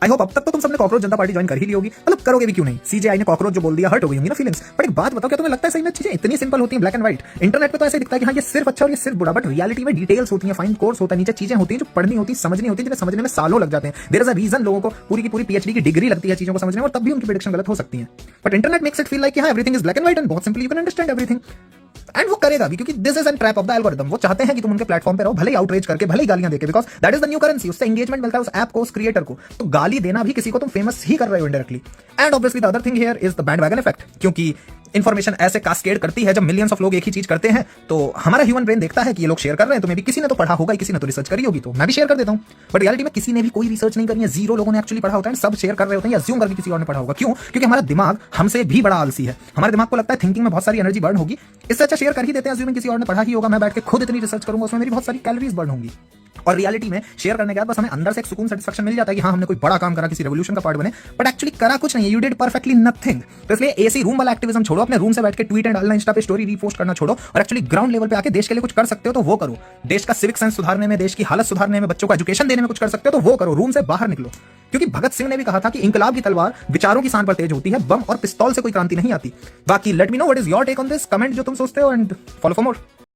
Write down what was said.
I hope अब तक तो तुम सबने कॉकरोच जनता पार्टी ज्वाइन कर ही ली होगी, मतलब करोगे भी क्यों नहीं। सीजेआई ने कॉकरोच जो बोल दिया, हर्ट हो गई होंगी ना फीलिंग्स। बट एक बात बताओ, क्या तुम्हें लगता है सही में चीजें इतनी सिंपल होती हैं ब्लैक एंड व्हाइट? इंटरनेट पे तो ऐसे दिखता है कि हाँ ये सिर्फ अच्छा और ये सिर्फ बुरा, बट रियलिटी में डिटेल्स होती हैं, फाइन कोर्स होता है, नीचे चीजें होती हैं जो पढ़नी होती है, समझनी होती है, जिन्हें समझने में सालों लग जाते हैं। देयर इज अ रीजन लोगों को पूरी की पूरी पीएचडी की डिग्री लगती है चीजों को समझने में, और तब भी उनकी प्रेडिक्शन गलत हो सकती है। But internet makes it feel like हाँ everything is black and white and बहुत simply you can understand everything. And वो करेगा भी, क्योंकि this is an trap of the algorithm. वो चाहते हैं कि तुम उनके प्लेटफॉर्म पे रहो, भले ही आउटरीच करके, भले ही गालियां देके, because that is the new currency. उससे एंगेजमेंट मिलता है उस ऐप को, उस क्रिएटर को। तो गाली देना भी किसी को तुम फेमस ही कर रहे हो indirectly. And obviously the other thing here is the bandwagon effect, क्योंकि इन्फॉर्मेशन ऐसे कास्केड करती है जब मिलियंस ऑफ लोग एक ही चीज करते हैं, तो हमारा ह्यूमन ब्रेन देखता है कि ये लोग शेयर कर रहे हैं, तो मे भी किसी ने तो पढ़ा होगा, किसी ने तो रिसर्च करी होगी, तो मैं भी शेयर कर देता हूं। बट रियलिटी में किसी ने भी कोई रिसर्च नहीं करी है, जीरो लोगों ने एक्चुअली पढ़ा होता है, सब शेयर कर रहे होते हैं, अज्यूम करके किसी और ने पढ़ा होगा। क्यों? क्योंकि हमारा दिमाग हमसे भी बड़ा आलसी है। हमारे दिमाग को लगता है थिंकिंग में बहुत सारी एनर्जी बर्न होगी, इससे अच्छा शेयर कर ही देते हैं, अज्यूमिंग किसी और ने पढ़ा ही होगा। मैं बैठ के खुद इतनी रिसर्च करूंगा, उसमें मेरी बहुत सारी कैलोरीज बर्न होंगी। और रियलिटी में शेयर करने के बाद बस हमें अंदर से एक सुकून, सेटिस्फैक्शन मिल जाता है कि हाँ हमने कोई बड़ा काम करा, किसी रेवोल्यूशन का पार्ट बने, बट एक्चुअली करा कुछ नहीं है। You did perfectly nothing. तो इसलिए एसी रूम वाला एक्टिविज्म छोड़ो, अपने रूम से बैठ के ट्वीट एंड डालना, इंस्टा पे स्टोरी रीपोस्ट करना छोड़ो, और एक्चुअली ग्राउंड लेवल पे आके देश के लिए कुछ कर सकते हो तो वो करो। देश का सिविक सेंस सुधारने में, देश की हालत सुधारने में, बच्चों को एजुकेशन देने में कुछ कर सकते हो तो वो करो। रूम से बाहर निकलो, क्योंकि भगत सिंह ने भी कहा था कि इंकलाब की तलवार विचारों की सांड पर तेज होती है, बम और पिस्तौल से कोई क्रांति नहीं आती। बाकी let me know what is your take on this, comment जो तुम सोचते हो, एंड फॉलो फॉर मोर।